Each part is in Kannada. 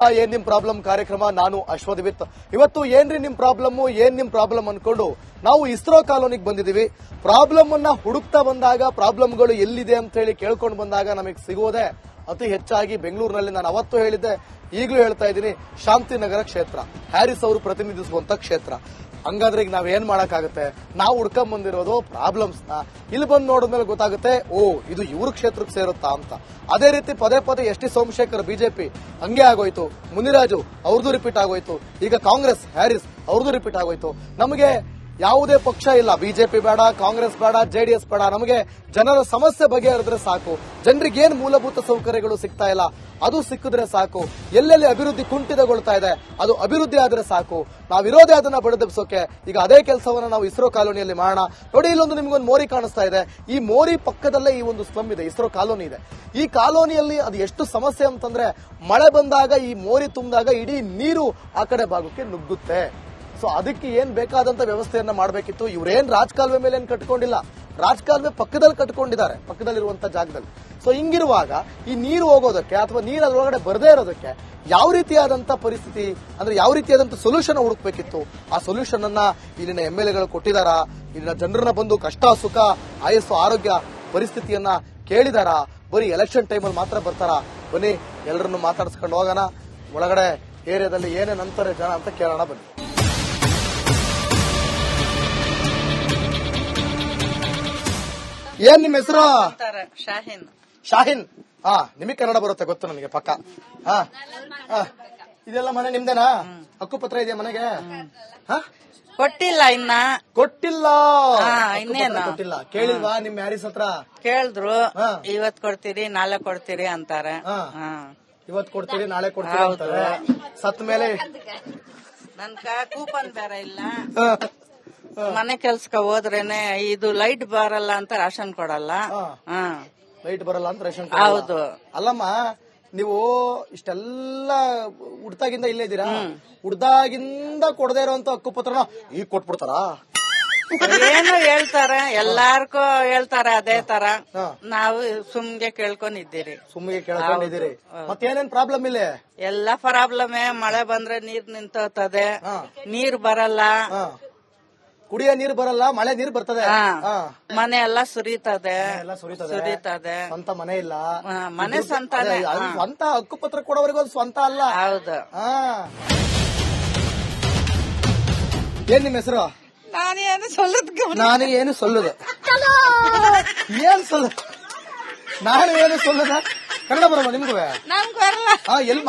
ಏನ್ ನಿಮ್ ಪ್ರಾಬ್ಲಮ್ ಕಾರ್ಯಕ್ರಮ. ನಾನು ಅಶ್ವಥ್. ಇವತ್ತು ಏನ್ರಿ ನಿಮ್ ಪ್ರಾಬ್ಲಮ್ ಅನ್ಕೊಂಡು ನಾವು ಇಸ್ರೋ ಕಾಲೋನಿಗೆ ಬಂದಿದೀವಿ. ಪ್ರಾಬ್ಲಮ್ ಅನ್ನ ಹುಡುಕ್ತಾ ಬಂದಾಗ ಪ್ರಾಬ್ಲಮ್ಗಳು ಎಲ್ಲಿದೆ ಅಂತ ಹೇಳಿ ಕೇಳ್ಕೊಂಡು ಬಂದಾಗ ನಮಗೆ ಸಿಗೋದೆ ಅತಿ ಹೆಚ್ಚಾಗಿ ಬೆಂಗಳೂರಿನಲ್ಲಿ. ನಾನು ಅವತ್ತು ಹೇಳಿದ್ದೆ, ಈಗಲೂ ಹೇಳ್ತಾ ಇದ್ದೀನಿ, ಶಾಂತಿನಗರ ಕ್ಷೇತ್ರ, ಹ್ಯಾರಿಸ್ ಅವರು ಪ್ರತಿನಿಧಿಸುವಂತ ಕ್ಷೇತ್ರ. ಹಂಗಾದ್ರೆ ಈಗ ನಾವೇನ್ ಮಾಡಕ್ಕಾಗತ್ತೆ? ನಾವು ಹುಡ್ಕೊಂಡ್ ಬಂದಿರೋದು ಪ್ರಾಬ್ಲಮ್ಸ್ ನ. ಇಲ್ಲಿ ಬಂದು ನೋಡಿದ್ಮೇಲೆ ಗೊತ್ತಾಗುತ್ತೆ, ಓ ಇದು ಇವ್ರ ಕ್ಷೇತ್ರಕ್ಕೆ ಸೇರುತ್ತಾ ಅಂತ. ಅದೇ ರೀತಿ ಪದೇ ಪದೇ ಎಸ್ ಟಿ ಸೋಮಶೇಖರ್ ಬಿಜೆಪಿ ಹಂಗೆ ಆಗೋಯ್ತು, ಮುನಿರಾಜು ಅವ್ರದ್ದು ರಿಪೀಟ್ ಆಗೋಯ್ತು, ಈಗ ಕಾಂಗ್ರೆಸ್ ಹ್ಯಾರಿಸ್ ಅವ್ರದ್ದು ರಿಪೀಟ್ ಆಗೋಯ್ತು. ನಮಗೆ ಯಾವುದೇ ಪಕ್ಷ ಇಲ್ಲ, ಬಿಜೆಪಿ ಬೇಡ, ಕಾಂಗ್ರೆಸ್ ಬೇಡ, ಜೆಡಿಎಸ್ ಬೇಡ. ನಮಗೆ ಜನರ ಸಮಸ್ಯೆ ಬಗೆಹರಿದ್ರೆ ಸಾಕು. ಜನರಿಗೆ ಏನ್ ಮೂಲಭೂತ ಸೌಕರ್ಯಗಳು ಸಿಗ್ತಾ ಇಲ್ಲ ಅದು ಸಿಕ್ಕಿದ್ರೆ ಸಾಕು. ಎಲ್ಲೆಲ್ಲಿ ಅಭಿವೃದ್ಧಿ ಕುಂಠಿತಗೊಳ್ತಾ ಇದೆ ಅದು ಅಭಿವೃದ್ಧಿ ಆದ್ರೆ ಸಾಕು. ನಾವಿರೋದೇ ಅದನ್ನ ಬಡಿದೆಬ್ಸೋಕೆ. ಈಗ ಅದೇ ಕೆಲಸವನ್ನ ನಾವು ಇಸ್ರೋ ಕಾಲೋನಿಯಲ್ಲಿ ಮಾಡೋಣ. ನೋಡಿ, ಇಲ್ಲೊಂದು ನಿಮ್ಗೊಂದು ಮೋರಿ ಕಾಣಿಸ್ತಾ ಇದೆ. ಈ ಮೋರಿ ಪಕ್ಕದಲ್ಲೇ ಈ ಒಂದು ಸ್ಲಮ್ ಇದೆ, ಇಸ್ರೋ ಕಾಲೋನಿ ಇದೆ. ಈ ಕಾಲೋನಿಯಲ್ಲಿ ಅದು ಎಷ್ಟು ಸಮಸ್ಯೆ ಅಂತಂದ್ರೆ, ಮಳೆ ಬಂದಾಗ ಈ ಮೋರಿ ತುಂಬಿದಾಗ ಇಡೀ ನೀರು ಆ ಕಡೆ ಭಾಗಕ್ಕೆ ನುಗ್ಗುತ್ತೆ. ಸೊ ಅದಕ್ಕೆ ಏನ್ ಬೇಕಾದಂತ ವ್ಯವಸ್ಥೆಯನ್ನ ಮಾಡಬೇಕಿತ್ತು. ಇವ್ರೇನ್ ರಾಜಕಾಲುವೆ ಮೇಲೆ ಏನ್ ಕಟ್ಕೊಂಡಿಲ್ಲ, ರಾಜಕಾಲುವೆ ಪಕ್ಕದಲ್ಲಿ ಕಟ್ಕೊಂಡಿದ್ದಾರೆ, ಪಕ್ಕದಲ್ಲಿರುವಂತ ಜಾಗದಲ್ಲಿ. ಸೊ ಹಿಂಗಿರುವಾಗ ಈ ನೀರು ಹೋಗೋದಕ್ಕೆ ಅಥವಾ ನೀರು ಅದ್ರೊಳಗಡೆ ಬರದೇ ಇರೋದಕ್ಕೆ ಯಾವ ರೀತಿಯಾದಂತ ಪರಿಸ್ಥಿತಿ ಅಂದ್ರೆ ಯಾವ ರೀತಿಯಾದಂತ ಸೊಲ್ಯೂಷನ್ ಹುಡುಕ್ಬೇಕಿತ್ತು. ಆ ಸೊಲ್ಯೂಷನ್ ಅನ್ನ ಇಲ್ಲಿನ MLA ಗಳು ಕೊಟ್ಟಿದಾರಾ? ಇಲ್ಲಿನ ಜನರನ್ನ ಬಂದು ಕಷ್ಟ ಸುಖ ಆಯಸ್ಸು ಆರೋಗ್ಯ ಪರಿಸ್ಥಿತಿಯನ್ನ ಕೇಳಿದಾರಾ? ಬರೀ ಎಲೆಕ್ಷನ್ ಟೈಮಲ್ಲಿ ಮಾತ್ರ ಬರ್ತಾರ? ಬನ್ನಿ ಎಲ್ಲರನ್ನು ಮಾತಾಡಿಸ್ಕೊಂಡು ಹೋಗೋಣ. ಒಳಗಡೆ ಏರಿಯಾದಲ್ಲಿ ಏನೇನ್ ಅಂತಾರೆ ಜನ ಅಂತ ಕೇಳೋಣ ಬನ್ನಿ. ಏನ್ ನಿಮ್ ಹೆಸರು? ಶಾಹಿನ್. ಶಾಹಿನ್. ನಿಮಗೆ ಕನ್ನಡ ಬರುತ್ತೆ ಗೊತ್ತು ನನಗೆ ಪಕ್ಕ. ಇದೆಲ್ಲ ಮನೆ ನಿಮ್ದೇನಾ? ಹಕ್ಕುಪತ್ರ ಇದೆಯಾ ಮನೆಗೆ? ಕೊಟ್ಟಿಲ್ಲ ಇನ್ನ. ಕೊಟ್ಟಿಲ್ಲ ಇನ್ನೇನು ಕೊಟ್ಟಿಲ್ಲ. ಕೇಳಿಲ್ವಾ ನಿಮ್ ಹ್ಯಾರಿಸ್ ಹತ್ರ? ಕೇಳಿದ್ರು, ಇವತ್ ಕೊಡ್ತೀರಿ ನಾಳೆ ಕೊಡ್ತೀರಿ ಅಂತಾರೆ. ಇವತ್ ಕೊಡ್ತೀರಿ ನಾಳೆ ಕೊಡ್ತೀರಿ ಅಂತಾರೆ. ಸತ್ ಮೇಲೆ ನನ್ಕ ಕೂಪನ್ ಬೇರೆ ಇಲ್ಲ. ಮನೆ ಕೆಲ್ಸಕ್ಕ ಹೋದ್ರೇನೆ ಇದು ಲೈಟ್ ಬರಲ್ಲ ಅಂತ ರೇಷನ್ ಕೊಡಲ್ಲ. ಲೈಟ್ ಬರಲ್ಲ ಅಂತ ರೇಷನ್. ಹೌದು. ಅಲ್ಲಮ್ಮ, ನೀವು ಇಷ್ಟೆಲ್ಲ ಹುಡ್ತಾಗಿಂದ ಇಲ್ಲೇ ಇದ್ದೀರಾ? ಹುಡ್ದಾಗಿಂದ ಕೊಡದೇ ಇರೋಂತ ಹಕ್ಕುಪತ್ರನ ಈಗ ಕೊಟ್ಬಿಡ್ತಾರ? ಏನು ಹೇಳ್ತಾರೆ, ಎಲ್ಲಾರ್ಗೂ ಹೇಳ್ತಾರೆ ಅದೇ ತರ. ನಾವು ಸುಮ್ಗೆ ಕೇಳ್ಕೊಂಡಿದ್ದೀರಿ. ಸುಮ್ಗೆ ಕೇಳ್ಕೊಂಡಿದ್ದೀರಿ. ಮತ್ತೇನೇನ್ ಪ್ರಾಬ್ಲಮ್ ಇಲ್ಲ? ಎಲ್ಲಾ ಪ್ರಾಬ್ಲಮ್. ಮಳೆ ಬಂದ್ರೆ ನೀರ್ ನಿಂತೋಗ್ತದೆ, ನೀರ್ ಬರಲ್ಲ, ಕುಡಿಯೋ ನೀರು ಬರಲ್ಲ, ಮಳೆ ನೀರು ಬರ್ತದೆ, ಮನೆ ಎಲ್ಲ ಸುರಿತದೆ. ಸ್ವಂತ ಮನೆ ಇಲ್ಲ. ಮನೆ ಸ್ವಂತಾನೆ. ಸ್ವಂತ ಹಕ್ಕುಪತ್ರ ಕೊಡೋವರೆಗೂ ಅದು ಸ್ವಂತ ಅಲ್ಲ. ಹೌದು. ಏನ್ ನಿಮ್ ಹೆಸರು? ನಾನು ಏನು ಸೊಲ್ಲದು ಏನ್ ಸೊಲ್ಲುದ? ನಾನು ಏನು ಸೊಲ್ಲದ? ಕನ್ನಡ ಬರಲ್ಲ ನಿಮ್ಗೂ? ಎಲ್ಲಿ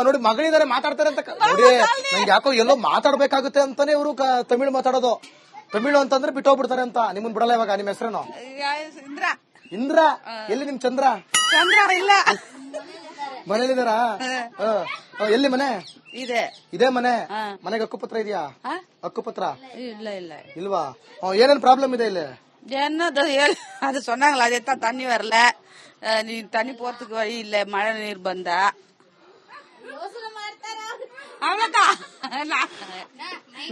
ನೋಡಿ, ಮಗಳಿದಾರೆ ಮಾತಾಡ್ತಾರೆ ಅಂತ ನೋಡಿ. ನಂಗೆ ಯಾಕೋ ಎಲ್ಲೋ ಮಾತಾಡ್ಬೇಕಾಗುತ್ತೆ ಅಂತಾನೆ ಇವರು ತಮಿಳು ಮಾತಾಡೋದು. ತಮಿಳು ಅಂತಂದ್ರೆ ಬಿಟ್ಟೋಗ್ಬಿಡ್ತಾರೆ ಅಂತ. ನಿಮ್ಮನ್ ಬಿಡಲ್ಲ ಇವಾಗ. ನಿಮ್ ಹೆಸರೇನು? ಇಂದ್ರ. ಎಲ್ಲಿ ನಿಮ್ ಚಂದ್ರ? ಇಲ್ಲ, ಮನೇಲಿದಾರಾ? ಎಲ್ಲಿ ಮನೆ ಇದೆ? ಇದೇ ಮನೆ. ಮನೆಗೆ ಹಕ್ಕುಪತ್ರ ಇದೆಯಾ? ಹಕ್ಕುಪತ್ರ ಇಲ್ಲ. ಇಲ್ಲ ಇಲ್ವಾ? ಏನೇನ್ ಪ್ರಾಬ್ಲಮ್ ಇದೆ ಇಲ್ಲಿ? அது சொன்னாங்களா? அதைத்தான் தண்ணி வரல, நீ தண்ணி போறதுக்கு வழி இல்ல, மழை நீர் ಬಂದ.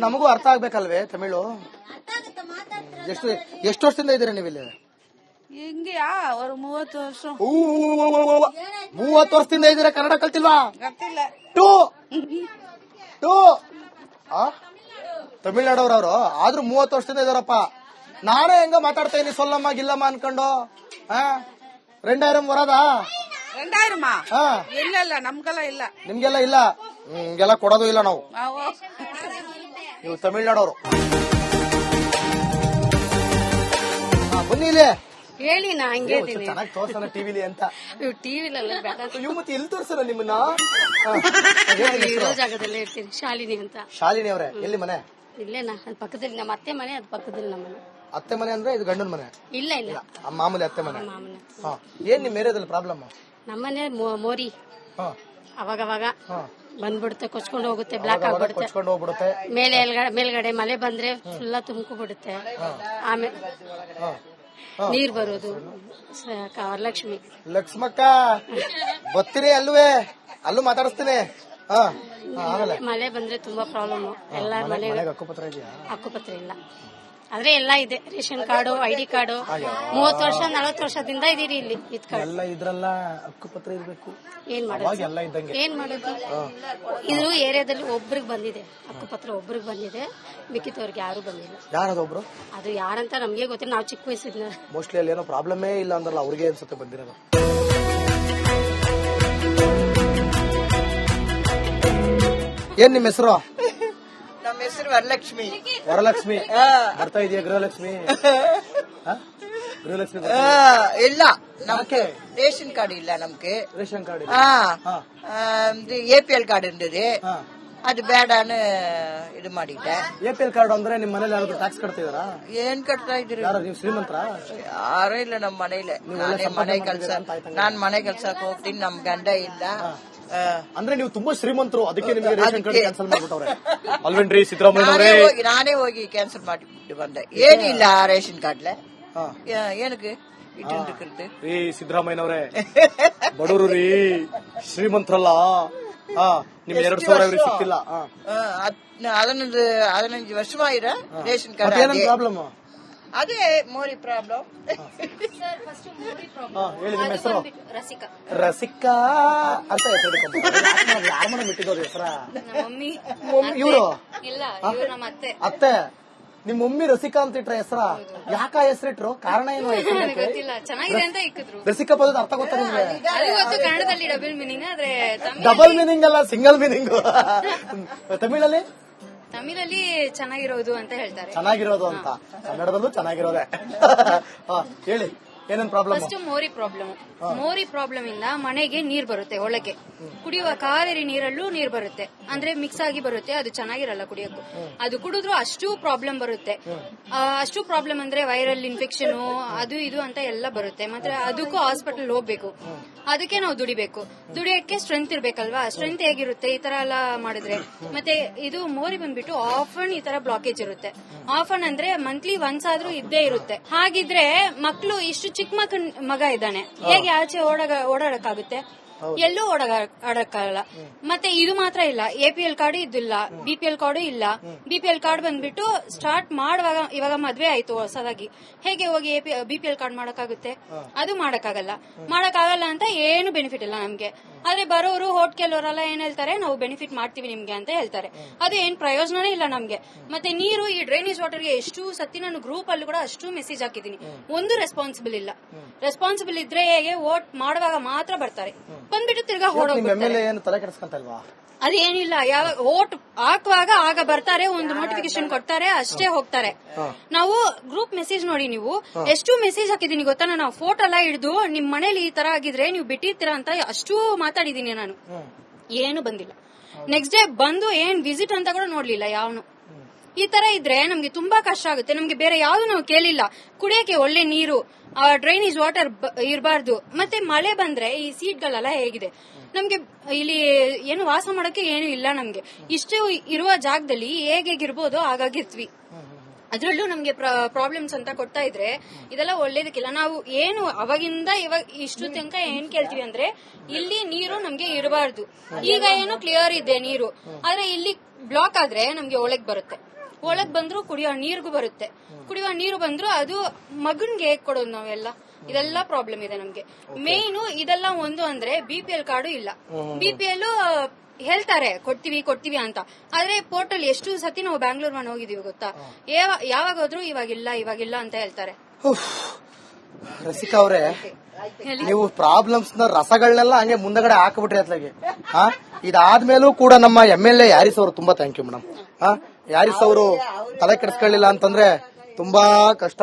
ನಮಗೂ ಅರ್ಥ ಆಗ್ಬೇಕಲ್ವೇ ತಮಿಳು? ಎಷ್ಟು ವರ್ಷದಿಂದ ಇದ್ದೀರಾ ನೀವು ಇಲ್ಲಿ? ಹಿಂಗೆಯಾ, ஒரு 30 ವರ್ಷ. 30 ವರ್ಷದಿಂದ ಇದ್ದೀರಾ, ಕನ್ನಡ ಕಲ್ತಿಲ್ವಾ? ಗೊತ್ತಿಲ್ಲ. ತಮಿಳ್ನಾಡವ್ರವ್ರು ಆದ್ರೂ 30 ವರ್ಷದಿಂದ ಇದಾರಪ್ಪ. ನಾನೇ ಹೆಂಗ ಮಾತಾಡ್ತಾ ಇದೀನಿ ಸೊಲ್ಲಮ್ಮ ಗಿಲ್ಲಮ್ಮ ಅನ್ಕೊಂಡು. 2000 ವರದಾ? 2000 ಇಲ್ಲ, ನಮ್ಗೆಲ್ಲ ಇಲ್ಲ. ನಿಮ್ಗೆಲ್ಲ ಇಲ್ಲ? ಹಿಂಗೆಲ್ಲ ಕೊಡೋದು ಇಲ್ಲ ನಾವು. ನೀವು ತಮಿಳ್ನಾಡವರು. ಬನ್ನಿ ಇಲ್ಲಿ ಹೇಳಿ. ನಾ ಹಂಗೆ ಚೆನ್ನಾಗಿ ತೋರ್ಸೋಣ ಟಿವಿಲಿ ಅಂತ. ಟಿವಿಲೆಲ್ಲ ಇವ್ ಮತ್ತೆ ಎಲ್ಲಿ ತೋರ್ಸಲ್ಲ ನಿಮ್ಮನ್ನ? ಇರೋ ಜಾಗದಲ್ಲೇ ಇರ್ತೀನಿ. ಶಾಲಿನಿ ಅಂತ. ಶಾಲಿನಿ ಅವರೇ, ಎಲ್ಲಿ ಮನೆ? ಇಲ್ಲೇ ಪಕ್ಕದಲ್ಲಿ ನಮ್ಮ ಅತ್ತೆ ಮನೆ, ಅದು ಪಕ್ಕದಲ್ಲಿ ನಮ್ಮ ಮನೆ. ಅತ್ತೆ ಮನೆ ಅಂದ್ರೆ ಇದು ಗಂಡನ ಮನೆ? ಇಲ್ಲ, ಮಾಮೂಲಿ ಅತ್ತೆ ಮನೆ. ಏನ್ ನಿಮ್ ಏರಿಯಾದಲ್ಲಿ ಪ್ರಾಬ್ಲಮ್? ನಮ್ಮನೆ ಮೋರಿ ಅವಾಗವಾಗ ಬಂದ್ಬಿಡುತ್ತೆ, ಕೊಚ್ಕೊಂಡು ಹೋಗುತ್ತೆ, ಬ್ಲಾಕ್ ಆಗ್ಬಿಡುತ್ತೆ. ಮೇಲ್ಗಡೆ ಮಳೆ ಬಂದ್ರೆ ಫುಲ್ಲ ತುಂಬಿಬಿಡುತ್ತೆ. ಆಮೇಲೆ ನೀರ್ ಬರೋದು. ವರಲಕ್ಷ್ಮಿ. ಲಕ್ಷ್ಮಕ್ಕ ಬರ್ತೀರಿ ಅಲ್ವೇ? ಅಲ್ಲೂ ಮಾತಾಡಿಸ್ತೀನಿ. ಮಳೆ ಬಂದ್ರೆ ತುಂಬಾ ಪ್ರಾಬ್ಲಮ್. ಎಲ್ಲ ಮನೆ ಹಕ್ಕುಪತ್ರ ಇದೆಯಾ? ಹಕ್ಕುಪತ್ರ ಇಲ್ಲ. ಆದ್ರೆ ಎಲ್ಲ ಇದೆ, ರೇಷನ್ ಕಾರ್ಡು, ID ಕಾರ್ಡು. 30 ವರ್ಷ 40 ವರ್ಷದಿಂದ ಇದೀರಿ ಇಲ್ಲಿ. ಎಲ್ಲ ಇದ್ರಲ್ಲ ಹಕ್ಕುಪತ್ರ ಇರ್ಬೇಕು. ಏನ್ ಮಾಡೋದು, ಏನ್ ಮಾಡೋದು? ಇದು ಏರಿಯಾದಲ್ಲಿ ಒಬ್ರಿಗೆ ಬಂದಿದೆ ಹಕ್ಕುಪತ್ರ, ಒಬ್ರಿಗೆ ಬಂದಿದೆ, ಮಿಕ್ಕಿದವ್ರಿಗೆ ಯಾರು ಬಂದಿಲ್ಲ. ಯಾರದೊಬ್ರು? ಅದು ಯಾರಂತ ನಮ್ಗೆ ಗೊತ್ತಿಲ್ಲ, ನಾವು ಚಿಕ್ಕ ವಯಸ್ಸಿದ್ನ. ಮೋಸ್ಟ್ಲಿ ಅಲ್ಲಿ ಏನೋ ಪ್ರಾಬ್ಲಮೇ ಇಲ್ಲ ಅಂದ್ರಲ್ಲ, ಅವ್ರಿಗೆ ಅನ್ಸುತ್ತೆ ಬಂದಿರೋದು. ಏನ್ ನಿಮ್ಮ ಹೆಸರು? ನಮ್ಮ ಹೆಸರು ವರಲಕ್ಷ್ಮಿ. ವರಲಕ್ಷ್ಮಿ ಬರ್ತಾ ಇದೆಯಾ? ಗೃಹಲಕ್ಷ್ಮಿ ಗೃಹಲಕ್ಷ್ಮಿ ಇಲ್ಲ, ನಮ್ಗೆ ರೇಷನ್ ಕಾರ್ಡ್ ಇಲ್ಲ. ನಮ್ಗೆ ರೇಷನ್ ಕಾರ್ಡ್ APL ಕಾರ್ಡ್ இருந்தது, ಅದು ಬೇಡಾನು ಇದು ಮಾಡಿದ್ದೆ. APL ಕಾರ್ಡ್ ಅಂದ್ರೆ ನಿಮ್ಮ ಮನೇಲಿ ಯಾರಾದ್ರೂ ಟ್ಯಾಕ್ಸ್ ಕಟ್ತಿದಾರಾ? ಏನ್ ಕಟ್ತಾ ಇದ್ರಿ? ನೀವು ಶ್ರೀಮಂತರ? ಯಾರು ಇಲ್ಲ ನಮ್ಮ ಮನೇಲಿ. ನಾನ್ ಮನೆ ಕೆಲ್ಸಕ್ಕೆ ಹೋಗ್ತೀನಿ, ನಮ್ ಗಂಡ ಇಲ್ಲ. ಅಂದ್ರೆ ನೀವು ತುಂಬಾ ಶ್ರೀಮಂತರು, ಅದಕ್ಕೆ ನಿಮಗೆ ರೇಷನ್ ಕಾರ್ಡ್ ಕ್ಯಾನ್ಸಲ್ ಮಾಡ್ಬಿಟ್ಟವ್ರೆ ಅಲ್ವೇನ್ರಿ ಸಿದ್ದರಾಮಯ್ಯ? ನಾನೇ ಹೋಗಿ ಕ್ಯಾನ್ಸಲ್ ಮಾಡಿಬಿಟ್ಟು ಬಂದೆ. ಏನಿಲ್ಲ ರೇಷನ್ ಕಾರ್ಡ್ಲೆ, ಏನಕ್ಕೆ ಇಟ್ಟಿರ್ತು ರೀ ಸಿದ್ದರಾಮಯ್ಯನವ್ರೆ? ಬಡವರು ರೀ, ಶ್ರೀಮಂತರಲ್ಲ. ನಿಮ್ 2,000 ಇವ್ರಿಗೆ ಸಿಕ್ತಿಲ್ಲ. 15 ವರ್ಷಮಾಯಿರ ರೇಷನ್ ಕಾರ್ಡ್. ಪ್ರಾಬ್ಲಮ್ ಅದೇ ಮೋರಿ ಪ್ರಾಬ್ಲಮ್. ಹೇಳಿ ನಿಮ್ಮ ಹೆಸರು? ರಸಿಕಾ. ರಸಿಕಾ ಅಂತ ಹೆಸರು ಯಾರ ಮನೆ ಬಿಟ್ಟಿದ್ದವ್ರ ಹೆಸರ? ಇವರು ಇಲ್ಲ, ನಮ್ಮ ಅತ್ತೆ. ಅತ್ತೆ, ನಿಮ್ ಮಮ್ಮಿ ರಸಿಕಾ ಅಂತ ಇಟ್ರ ಹೆಸರ? ಯಾಕ ಹೆಸರಿಟ್ರು? ಕಾರಣ ಏನು? ಗೊತ್ತಿಲ್ಲ, ಚೆನ್ನಾಗಿದೆ ಅಂತ ಇಕ್ಕಿದ್ರು. ರಸಿಕಾ ಪದದ ಅರ್ಥ ಗೊತ್ತಾ ನಿಮ್ಗೆ? ಕನ್ನಡದಲ್ಲಿ ಡಬಲ್ ಮೀನಿಂಗ್, ಆದ್ರೆ ಡಬಲ್ ಮೀನಿಂಗ್ ಅಲ್ಲ, ಸಿಂಗಲ್ ಮೀನಿಂಗ್. ತಮಿಳಲ್ಲಿ ಚೆನ್ನಾಗಿರೋದು ಅಂತ ಹೇಳ್ತಾರೆ. ಚೆನ್ನಾಗಿರೋದು ಅಂತ, ಕನ್ನಡದಲ್ಲೂ ಚೆನ್ನಾಗಿರೋದೆ. ಹೇಳಿ ಏನೇನ್ ಪ್ರಾಬ್ಲಮ್? ಫಸ್ಟ್ ಮೋರಿ ಪ್ರಾಬ್ಲಮ್ ಇಂದ ಮನೆಗೆ ನೀರ್ ಬರುತ್ತೆ, ಒಳಗೆ ಕುಡಿಯುವ ಕಾವೇರಿ ನೀರಲ್ಲೂ ನೀರ್ ಬರುತ್ತೆ. ಅಂದ್ರೆ ಮಿಕ್ಸ್ ಆಗಿ ಬರುತ್ತೆ, ಅದು ಚೆನ್ನಾಗಿರಲ್ಲ ಕುಡಿಯೋಕು. ಅದು ಕುಡಿದ್ರು ಅಷ್ಟು ಪ್ರಾಬ್ಲಮ್ ಬರುತ್ತೆ. ಅಷ್ಟು ಪ್ರಾಬ್ಲಮ್ ಅಂದ್ರೆ ವೈರಲ್ ಇನ್ಫೆಕ್ಷನ್, ಅದು ಇದು ಅಂತ ಎಲ್ಲ ಬರುತ್ತೆ. ಮತ್ತೆ ಅದಕ್ಕೂ ಹಾಸ್ಪಿಟಲ್ ಹೋಗ್ಬೇಕು, ಅದಕ್ಕೆ ನಾವು ದುಡಿಯಕ್ಕೆ ಸ್ಟ್ರೆಂತ್ ಇರ್ಬೇಕಲ್ವಾ? ಸ್ಟ್ರೆಂತ್ ಹೇಗಿರುತ್ತೆ ಈ ತರ ಎಲ್ಲ ಮಾಡಿದ್ರೆ? ಮತ್ತೆ ಇದು ಮೋರಿ ಬಂದ್ಬಿಟ್ಟು ಆಫನ್ ಈ ತರ ಬ್ಲಾಕೇಜ್ ಇರುತ್ತೆ. ಆಫನ್ ಅಂದ್ರೆ ಮಂತ್ಲಿ ಒನ್ಸ್ ಆದ್ರೂ ಇದ್ದೇ ಇರುತ್ತೆ. ಹಾಗಿದ್ರೆ ಮಕ್ಳು ಇಷ್ಟು ಚಿಕ್ಕ ಮಗ ಇದ್ದಾನೆ, ಹೇಗೆ ಆಚೆ ಓಡಾಡಕ್ಕಾಗುತ್ತೆ? ಎಲ್ಲೂ ಓಡಾಡಕ್ಕಾಗಲ್ಲ. ಮತ್ತೆ ಇದು ಮಾತ್ರ ಇಲ್ಲ, APL ಕಾರ್ಡ್ ಇದಿಲ್ಲ, BPL ಕಾರ್ಡು ಇಲ್ಲ. BPL ಕಾರ್ಡ್ ಬಂದ್ಬಿಟ್ಟು ಸ್ಟಾರ್ಟ್ ಮಾಡುವಾಗ, ಇವಾಗ ಮದ್ವೆ ಆಯ್ತು ಹೊಸದಾಗಿ, ಹೇಗೆ ಹೋಗಿ BPL ಕಾರ್ಡ್ ಮಾಡಕ್ಕಾಗುತ್ತೆ? ಅದು ಮಾಡಕ್ಕಾಗಲ್ಲ ಅಂತ ಏನು ಬೆನಿಫಿಟ್ ಇಲ್ಲ ನಮ್ಗೆ. ಆದ್ರೆ ಬರೋರು ಕೆಲವರೆಲ್ಲ ಏನ್ ಹೇಳ್ತಾರೆ, ನಾವು ಬೆನಿಫಿಟ್ ಮಾಡ್ತೀವಿ ನಿಮ್ಗೆ ಅಂತ ಹೇಳ್ತಾರೆ. ಅದು ಏನ್ ಪ್ರಯೋಜನನೇ ಇಲ್ಲ ನಮ್ಗೆ. ಮತ್ತೆ ನೀರು, ಈ ಡ್ರೈನೇಜ್ ವಾಟರ್ಗೆ ಎಷ್ಟು ಸತಿ ನಾನು ಗ್ರೂಪ್ ಅಲ್ಲಿ ಕೂಡ ಅಷ್ಟು ಮೆಸೇಜ್ ಹಾಕಿದೀನಿ, ಒಂದು ರೆಸ್ಪಾನ್ಸಿಬಲ್ ಇಲ್ಲ. ರೆಸ್ಪಾನ್ಸಿಬಲ್ ಇದ್ರೆ ಹೇಗೆ ವೋಟ್ ಮಾಡುವಾಗ ಮಾತ್ರ ಬರ್ತಾರೆ, ಬಂದ್ಬಿಟ್ಟು ತಿರ್ಗಾ ಹೊರಡೋಗ್ಬಿಡ್ತಾರೆ. ಅದೇನಿಲ್ಲ, ಯಾವಾಗ ವೋಟ್ ಹಾಕುವಾಗ ಆಗ ಬರ್ತಾರೆ, ಒಂದು ನೋಟಿಫಿಕೇಶನ್ ಕೊಡ್ತಾರೆ, ಅಷ್ಟೇ ಹೋಗ್ತಾರೆ. ನಾವು ಗ್ರೂಪ್ ಮೆಸೇಜ್ ನೋಡಿ, ನೀವು ಎಷ್ಟು ಮೆಸೇಜ್ ಹಾಕಿದೀನಿ ಗೊತ್ತಾ? ನಾವು ಫೋಟೋ ಎಲ್ಲ ಹಿಡಿದು ನಿಮ್ ಮನೇಲಿ ಈ ತರ ಆಗಿದ್ರೆ ನೀವು ಬಿಟ್ಟಿರ್ತೀರಾ ಅಂತ ಅಷ್ಟು ಮಾತಾಡಿದೀನಿ ನಾನು. ಏನು ಬಂದಿಲ್ಲ. ನೆಕ್ಸ್ಟ್ ಡೇ ಬಂದು ಏನ್ ವಿಸಿಟ್ ಅಂತ ಕೂಡ ನೋಡ್ಲಿಲ್ಲ ಯಾವನು. ಈ ತರ ಇದ್ರೆ ನಮ್ಗೆ ತುಂಬಾ ಕಷ್ಟ ಆಗುತ್ತೆ. ನಮ್ಗೆ ಬೇರೆ ಯಾವ್ದು ನಾವು ಕೇಳಿಲ್ಲ, ಕುಡಿಯಕ್ಕೆ ಒಳ್ಳೆ ನೀರು, ಡ್ರೈನೇಜ್ ವಾಟರ್ ಇರಬಾರ್ದು. ಮತ್ತೆ ಮಳೆ ಬಂದ್ರೆ ಈ ಸೀಟ್ಗಳೆಲ್ಲ ಹೇಗಿದೆ, ನಮ್ಗೆ ಇಲ್ಲಿ ಏನು ವಾಸ ಮಾಡಕ್ಕೆ ಏನು ಇಲ್ಲ. ನಮ್ಗೆ ಇಷ್ಟು ಇರುವ ಜಾಗದಲ್ಲಿ ಹೇಗಿರ್ಬೋದು ಹಾಗಾಗಿರ್ತೀವಿ. ಅದ್ರಲ್ಲೂ ನಮ್ಗೆ ಪ್ರಾಬ್ಲಮ್ಸ್ ಅಂತ ಕೊಡ್ತಾ ಇದ್ರೆ ಇದೆಲ್ಲ ಒಳ್ಳೇದಕ್ಕಿಲ್ಲ. ನಾವು ಏನು ಅವಾಗಿಂದ ಇವಾಗ ಇಷ್ಟು ತನಕ ಏನ್ ಕೇಳ್ತೀವಿ ಅಂದ್ರೆ, ಇಲ್ಲಿ ನೀರು ನಮ್ಗೆ ಇರಬಾರ್ದು. ಈಗ ಏನು ಕ್ಲಿಯರ್ ಇದೆ ನೀರು, ಆದ್ರೆ ಇಲ್ಲಿ ಬ್ಲಾಕ್ ಆದ್ರೆ ನಮ್ಗೆ ಒಳಗ್ ಬಂದ್ರು ಕುಡಿಯೋ ನೀರಿಗೂ ಬರುತ್ತೆ. ಕುಡಿಯುವ ನೀರು ಬಂದ್ರು ಅದು ಮಗನ್ಗೆ ಹೇಗ್ ಕೊಡೋದು ನಾವೆಲ್ಲ? ಇದೆಲ್ಲ ಪ್ರಾಬ್ಲಮ್ ಇದೆ ನಮ್ಗೆ. ಮೇಯ್ನು ಇದೆಲ್ಲ ಒಂದು ಅಂದ್ರೆ BPL ಕಾರ್ಡು ಇಲ್ಲ. BPL ಹೇಳ್ತಾರೆ ಕೊಡ್ತೀವಿ ಅಂತ, ಆದ್ರೆ ಪೋರ್ಟಲ್ ಎಷ್ಟು ಸತಿ ನಾವು ಬ್ಯಾಂಗ್ಳೂರ್ ಮನೆ ಹೋಗಿದೀವಿ ಗೊತ್ತಾ? ಯಾವಾಗ ಹೋದ್ರು ಇವಾಗಿಲ್ಲ ಅಂತ ಹೇಳ್ತಾರೆ. ರಸಿಕಾ ಅವರೇ, ನೀವು ಪ್ರಾಬ್ಲಮ್ಸ್ ನ ರಸಗಳನ್ನೆಲ್ಲ ಹಂಗೆ ಮುಂದಗಡೆ ಹಾಕ್ಬಿಟ್ರಿ ಅತ್ಲಾಗೆ. ಇದಾದ್ಮೇಲೂ ಕೂಡ ನಮ್ಮ MLA ಯಾರಿಸ್ ಅವರು ತುಂಬಾ ಥ್ಯಾಂಕ್ ಯು ಮೇಡಮ್. ಯಾರಿಸ್ ಅವರು ತಲೆ ಕೆಡಿಸ್ಕೊಳ್ಳಿಲ್ಲ ಅಂತಂದ್ರೆ ತುಂಬಾ ಕಷ್ಟ.